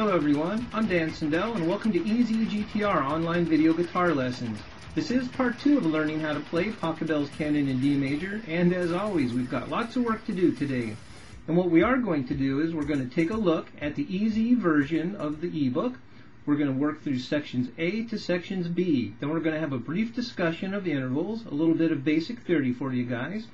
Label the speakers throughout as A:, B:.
A: Hello everyone, I'm Dan Sindel and welcome to Easy GTR online video guitar lessons. This is part 2 of learning how to play Pachelbel's Canon in D major, and as always we've got lots of work to do today. And what we are going to do is we're going to take a look at the easy version of the ebook. We're going to work through sections A to sections B. Then we're going to have a brief discussion of intervals, a little bit of basic theory for you guys.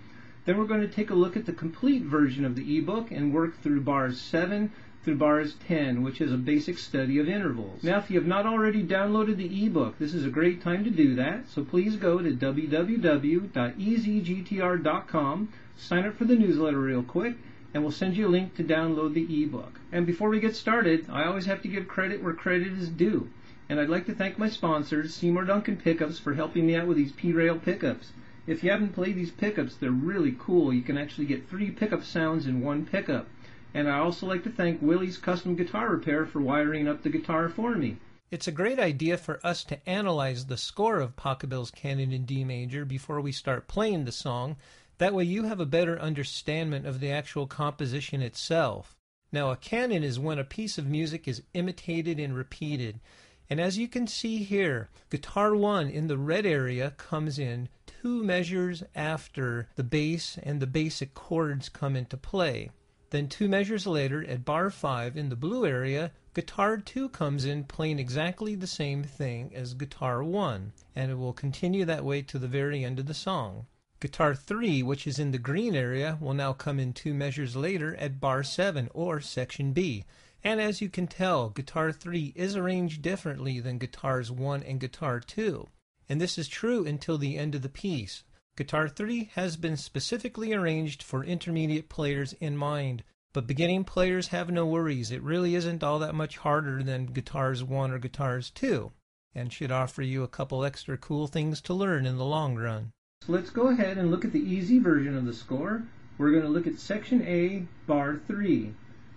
A: Then we're going to take a look at the complete version of the ebook and work through bars 7 through bars 10, which is a basic study of intervals. Now, if you have not already downloaded the ebook, this is a great time to do that. So please go to www.easygtr.com, sign up for the newsletter real quick, and we'll send you a link to download the ebook. And before we get started, I always have to give credit where credit is due. And I'd like to thank my sponsors, Seymour Duncan Pickups, for helping me out with these P-Rail pickups. If you haven't played these pickups, they're really cool. You can actually get 3 pickup sounds in one pickup. And I also like to thank Willie's Custom Guitar Repair for wiring up the guitar for me.
B: It's a great idea for us to analyze the score of Pachelbel's Canon in D major before we start playing the song. That way you have a better understanding of the actual composition itself. Now, a canon is when a piece of music is imitated and repeated. And as you can see here, guitar 1 in the red area comes in 2 measures after the bass and the basic chords come into play. Then 2 measures later, at bar 5 in the blue area, guitar 2 comes in playing exactly the same thing as guitar 1, and it will continue that way to the very end of the song. Guitar 3, which is in the green area, will now come in 2 measures later at bar 7, or section B. And as you can tell, guitar 3 is arranged differently than guitars 1 and guitar 2. And this is true until the end of the piece. Guitar 3 has been specifically arranged for intermediate players in mind, but beginning players have no worries. It really isn't all that much harder than guitars 1 or guitars 2, and should offer you a couple extra cool things to learn in the long run.
A: So let's go ahead and look at the easy version of the score. We're going to look at section A, bar 3.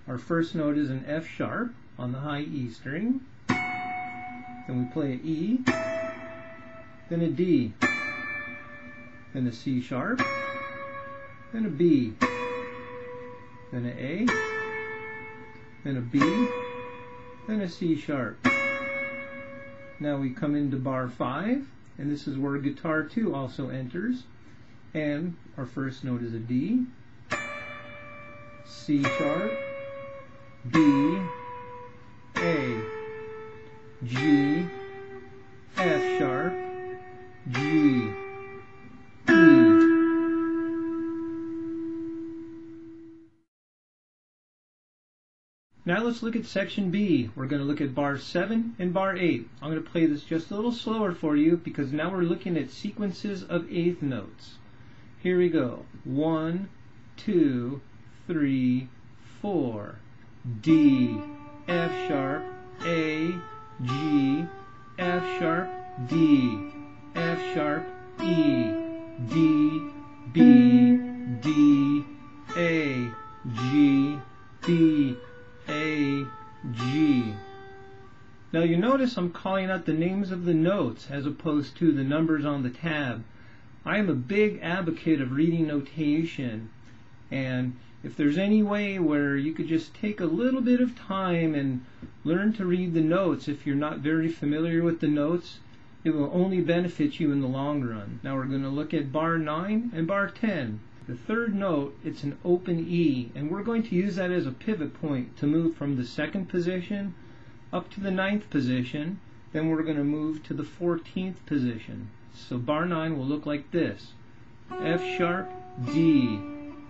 A: Our first note is an F sharp on the high E string. Then we play an E, then a D, then a C sharp, then a B, then an A, then a B, then a C sharp. Now we come into bar 5, and this is where guitar 2 also enters, and our first note is a D, C sharp, B, A, G, F sharp, G, Now let's look at section B. We're going to look at bar 7 and bar 8. I'm going to play this just a little slower for you because now we're looking at sequences of eighth notes. Here we go. 1, 2, 3, 4. D, F sharp, A, G, F sharp, D, F sharp, E, D, B, D, A, G, B, A, G. Now you notice I'm calling out the names of the notes as opposed to the numbers on the tab. I am a big advocate of reading notation, and if there's any way where you could just take a little bit of time and learn to read the notes if you're not very familiar with the notes, it will only benefit you in the long run. Now we're going to look at bar 9 and bar 10. The third note, it's an open E, and we're going to use that as a pivot point to move from the 2nd position up to the 9th position. Then we're going to move to the 14th position. So bar 9 will look like this. F sharp, D,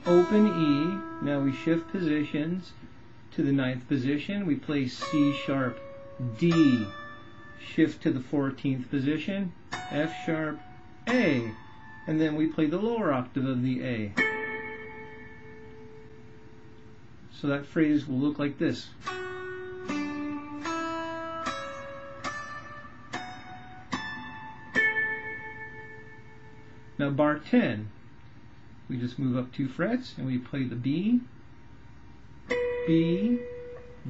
A: open E. Now we shift positions to the 9th position. We play C sharp, D, shift to the 14th position, F sharp, A. And then we play the lower octave of the A. So that phrase will look like this. Now bar 10, we just move up 2 frets and we play the B, B,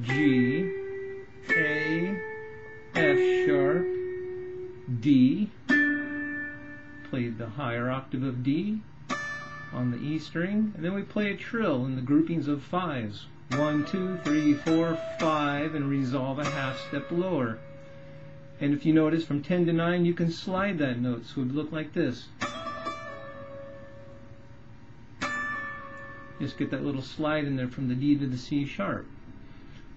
A: G, A, F sharp, D, play the higher octave of D on the E string, and then we play a trill in the groupings of 5s. 1, 2, 3, 4, 5, and resolve a half step lower. And if you notice, from 10 to 9, you can slide that note, so it would look like this. Just get that little slide in there from the D to the C sharp.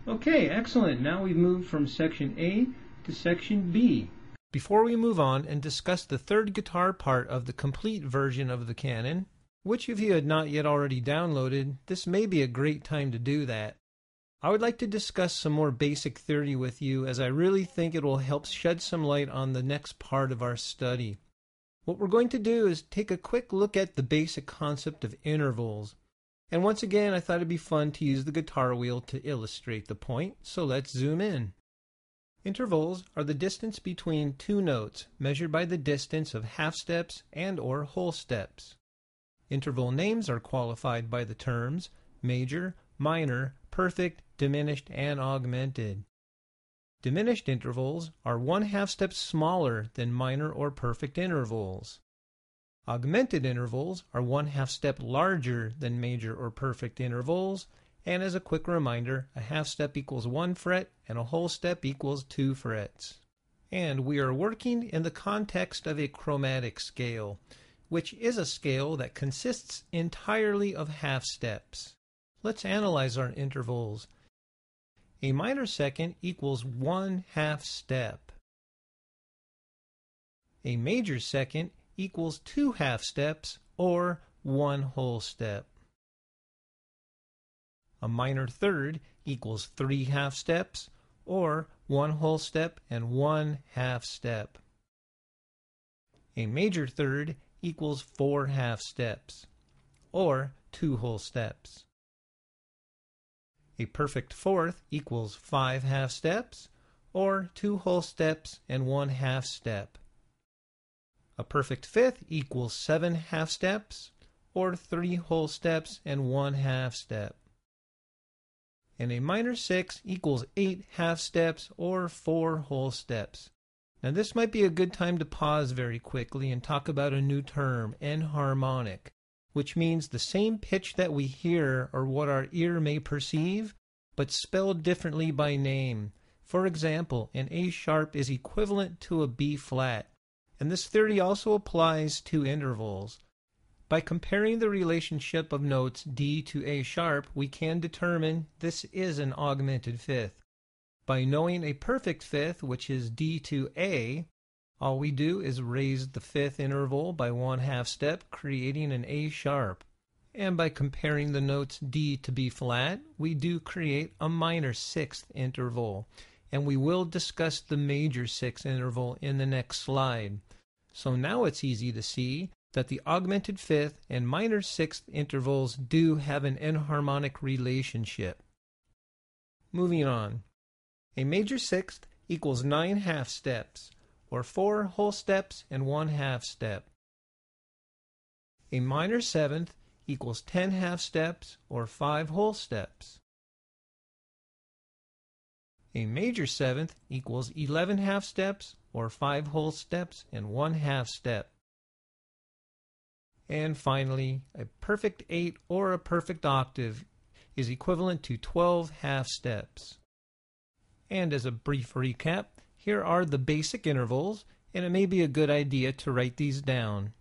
A: Okay, excellent. Now we've moved from section A to section B.
B: Before we move on and discuss the third guitar part of the complete version of the Canon, which if you had not yet already downloaded, this may be a great time to do that. I would like to discuss some more basic theory with you, as I really think it will help shed some light on the next part of our study. What we're going to do is take a quick look at the basic concept of intervals. And once again, I thought it'd be fun to use the guitar wheel to illustrate the point, so let's zoom in. Intervals are the distance between two notes, measured by the distance of half steps and or whole steps. Interval names are qualified by the terms major, minor, perfect, diminished, and augmented. Diminished intervals are 1/2 step smaller than minor or perfect intervals. Augmented intervals are 1/2 step larger than major or perfect intervals, and as a quick reminder, a half step equals 1 fret and a whole step equals 2 frets. And we are working in the context of a chromatic scale, which is a scale that consists entirely of half steps. Let's analyze our intervals. A minor second equals 1/2 step. A major second equals 2 half steps, or 1 whole step. A minor third equals 3 half steps, or 1 whole step and 1 half step. A major third equals 4 half steps, or 2 whole steps. A perfect fourth equals 5 half steps, or 2 whole steps and 1 half step. A perfect fifth equals 7 half steps, or 3 whole steps and 1 half step. And a minor sixth equals 8 half steps, or 4 whole steps. Now this might be a good time to pause very quickly and talk about a new term, enharmonic, which means the same pitch that we hear or what our ear may perceive, but spelled differently by name. For example, an A sharp is equivalent to a B flat. And this theory also applies to intervals. By comparing the relationship of notes D to A sharp, we can determine this is an augmented fifth. By knowing a perfect fifth, which is D to A, all we do is raise the fifth interval by 1/2 step, creating an A sharp. And by comparing the notes D to B flat, we do create a minor sixth interval. And we will discuss the major sixth interval in the next slide. So now it's easy to see that the augmented fifth and minor sixth intervals do have an enharmonic relationship. Moving on. A major sixth equals 9 half steps, or 4 whole steps and 1 half step. A minor seventh equals 10 half steps, or 5 whole steps. A major seventh equals 11 half steps, or 5 whole steps and 1 half step. And finally, a perfect 8 or a perfect octave is equivalent to 12 half steps. And as a brief recap, here are the basic intervals, and it may be a good idea to write these down.